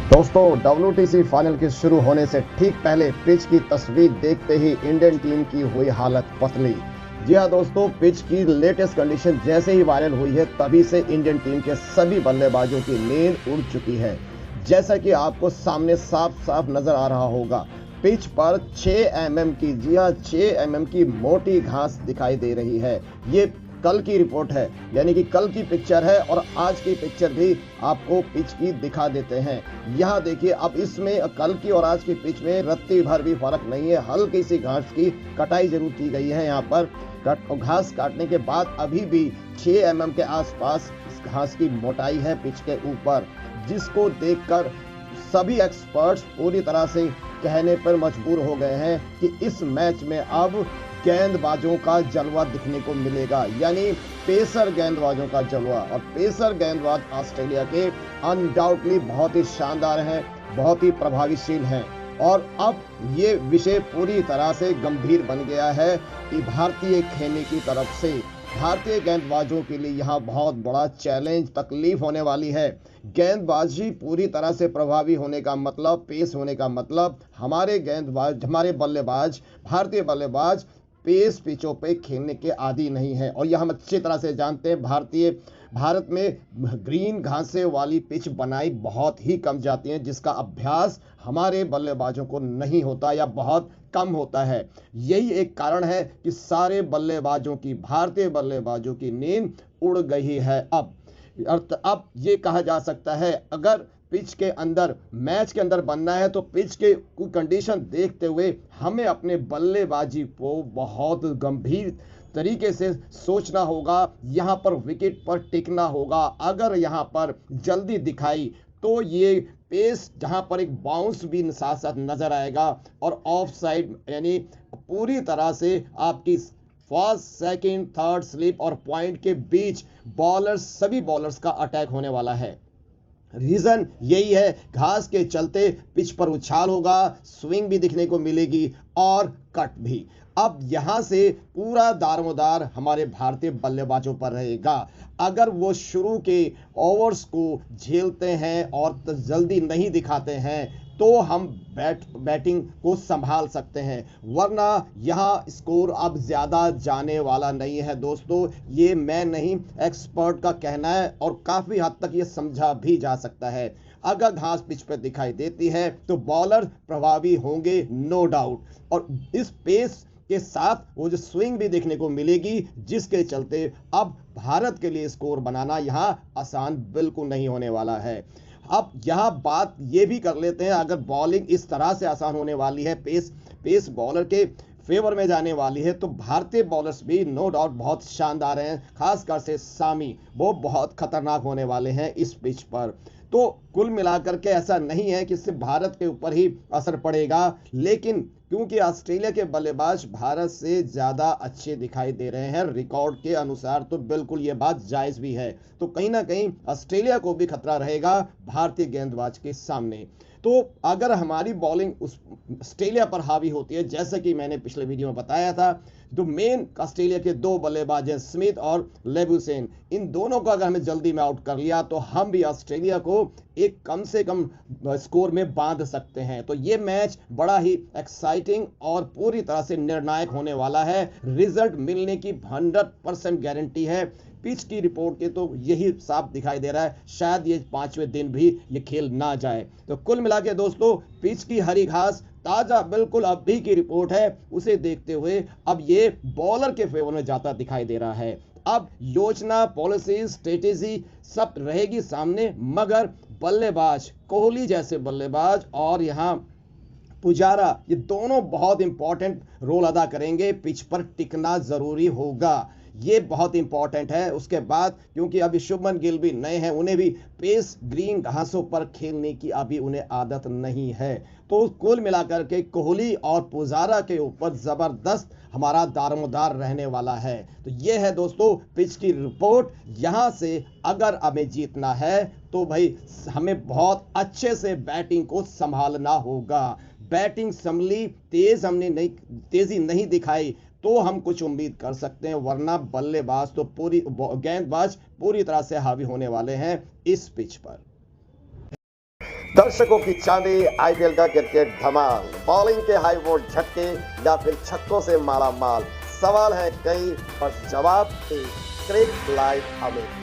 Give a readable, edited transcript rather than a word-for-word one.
दोस्तों WTC final के शुरू होने से ठीक पहले पिच की तस्वीर देखते ही इंडियन टीम की हुई हालत पतली। जी हाँ दोस्तों, पिच की लेटेस्ट कंडीशन जैसे ही वायरल हुई है तभी से इंडियन टीम के सभी बल्लेबाजों की नींद उड़ चुकी है। जैसा कि आपको सामने साफ साफ नजर आ रहा होगा, पिच पर 6 mm की, जी हाँ 6 mm की मोटी घास दिखाई दे रही है। ये कल की रिपोर्ट है, यानी कि कल की पिक्चर है और आज की पिक्चर भी आपको पिच की दिखा देते हैं। यहाँ देखिए, अब इसमें कल की और आज की पिच में रत्ती भर भी फर्क नहीं है। हल्की सी घास की कटाई जरूर की गई है यहाँ पर। घास काटने के बाद अभी भी 6 mm के आसपास इस घास की मोटाई है पिच के ऊपर, जिसको देखकर सभी एक्सपर्ट्स पूरी तरह से कहने पर मजबूर हो गए हैं कि इस मैच में अब गेंदबाजों का जलवा दिखने को मिलेगा, यानी पेसर गेंदबाजों का जलवा। और पेसर गेंदबाज ऑस्ट्रेलिया के अनडाउटली बहुत ही शानदार हैं, बहुत ही प्रभावशील हैं। और अब ये विषय पूरी तरह से गंभीर बन गया है कि भारतीय खेमे की तरफ से भारतीय गेंदबाजों के लिए यहाँ बहुत बड़ा चैलेंज, तकलीफ होने वाली है। गेंदबाजी पूरी तरह से प्रभावी होने का मतलब, पेस होने का मतलब, हमारे गेंदबाज, हमारे बल्लेबाज, भारतीय बल्लेबाज पेस पिचों पे खेलने के आदी नहीं है। और यह हम अच्छी तरह से जानते हैं, भारत में ग्रीन घासें वाली पिच बनाई बहुत ही कम जाती हैं, जिसका अभ्यास हमारे बल्लेबाजों को नहीं होता या बहुत कम होता है। यही एक कारण है कि सारे बल्लेबाजों की, भारतीय बल्लेबाजों की नींद उड़ गई है। अब ये कहा जा सकता है, अगर पिच के अंदर, मैच के अंदर बनना है तो पिच के कंडीशन देखते हुए हमें अपने बल्लेबाजी को बहुत गंभीर तरीके से सोचना होगा। यहाँ पर विकेट पर टिकना होगा। अगर यहाँ पर जल्दी दिखाई तो ये पेस, जहां पर एक बाउंस भी साथ साथ नजर आएगा और ऑफ साइड, यानी पूरी तरह से आपकी फर्स्ट, सेकंड, थर्ड स्लिप और पॉइंट के बीच बॉलर्स, सभी बॉलर्स का अटैक होने वाला है। रीजन यही है, घास के चलते पिच पर उछाल होगा, स्विंग भी दिखने को मिलेगी और कट भी। अब यहां से पूरा दारोमदार हमारे भारतीय बल्लेबाजों पर रहेगा। अगर वो शुरू के ओवर्स को झेलते हैं और जल्दी नहीं दिखाते हैं तो हम बैटिंग को संभाल सकते हैं, वरना यहां स्कोर अब ज्यादा जाने वाला नहीं है। दोस्तों, ये मैं नहीं, एक्सपर्ट का कहना है और काफी हद तक ये समझा भी जा सकता है। अगर घास पिच पर दिखाई देती है तो बॉलर प्रभावी होंगे, नो डाउट। और इस पेस के साथ वो जो स्विंग भी देखने को मिलेगी, जिसके चलते अब भारत के लिए स्कोर बनाना यहां आसान बिल्कुल नहीं होने वाला है। अब यह बात ये भी कर लेते हैं, अगर बॉलिंग इस तरह से आसान होने वाली है, पेस बॉलर के फेवर में जाने वाली है, तो भारतीय बॉलर्स भी नो डाउट बहुत शानदार हैं, खासकर से सामी, वो बहुत खतरनाक होने वाले हैं इस पिच पर। तो कुल मिलाकर के ऐसा नहीं है कि सिर्फ भारत के ऊपर ही असर पड़ेगा, लेकिन क्योंकि ऑस्ट्रेलिया के बल्लेबाज भारत से ज्यादा अच्छे दिखाई दे रहे हैं रिकॉर्ड के अनुसार, तो बिल्कुल ये बात जायज भी है। तो कहीं ना कहीं ऑस्ट्रेलिया को भी खतरा रहेगा भारतीय गेंदबाज के सामने। तो अगर हमारी बॉलिंग उस ऑस्ट्रेलिया पर हावी होती है, जैसा कि मैंने पिछले वीडियो में बताया था, तो मेन ऑस्ट्रेलिया के दो बल्लेबाज हैं, स्मिथ और लेबुसेन, इन दोनों को अगर हमें जल्दी में आउट कर लिया तो हम भी ऑस्ट्रेलिया को एक कम से कम स्कोर में बांध सकते हैं। तो ये मैच बड़ा ही एक्साइटिंग और पूरी तरह से निर्णायक होने वाला है। रिजल्ट मिलने की 100% गारंटी है। पिच की रिपोर्ट के तो यही साफ दिखाई दे रहा है, शायद ये 5वें दिन भी ये खेल ना जाए। तो कुल मिला के दोस्तों, पिच की हरी घास ताजा बिल्कुल अभी की रिपोर्ट है, उसे देखते हुए अब ये बॉलर के फेवर में जाता दिखाई दे रहा है। अब योजना, पॉलिसी, स्ट्रेटेजी सब रहेगी सामने, मगर बल्लेबाज, कोहली जैसे बल्लेबाज और यहां पुजारा, ये दोनों बहुत इंपॉर्टेंट रोल अदा करेंगे। पिच पर टिकना जरूरी होगा, ये बहुत इंपॉर्टेंट है। उसके बाद क्योंकि अभी शुभमन गिल भी नए हैं, उन्हें भी पेस ग्रीन घासों पर खेलने की अभी उन्हें आदत नहीं है। तो कुल मिलाकर के कोहली और पुजारा के ऊपर जबरदस्त हमारा दारोमदार रहने वाला है। तो ये है दोस्तों पिच की रिपोर्ट। यहां से अगर हमें जीतना है तो भाई हमें बहुत अच्छे से बैटिंग को संभालना होगा। बैटिंग संभली, तेजी नहीं दिखाई तो हम कुछ उम्मीद कर सकते हैं, वरना बल्लेबाज तो गेंदबाज पूरी तरह से हावी होने वाले हैं इस पिच पर। दर्शकों की चांदी, आईपीएल का क्रिकेट धमाल, बॉलिंग के हाई वोल्ट झटके या फिर छक्कों से माला माल, सवाल है कई और जवाब एक। क्रिक लाइव अमित।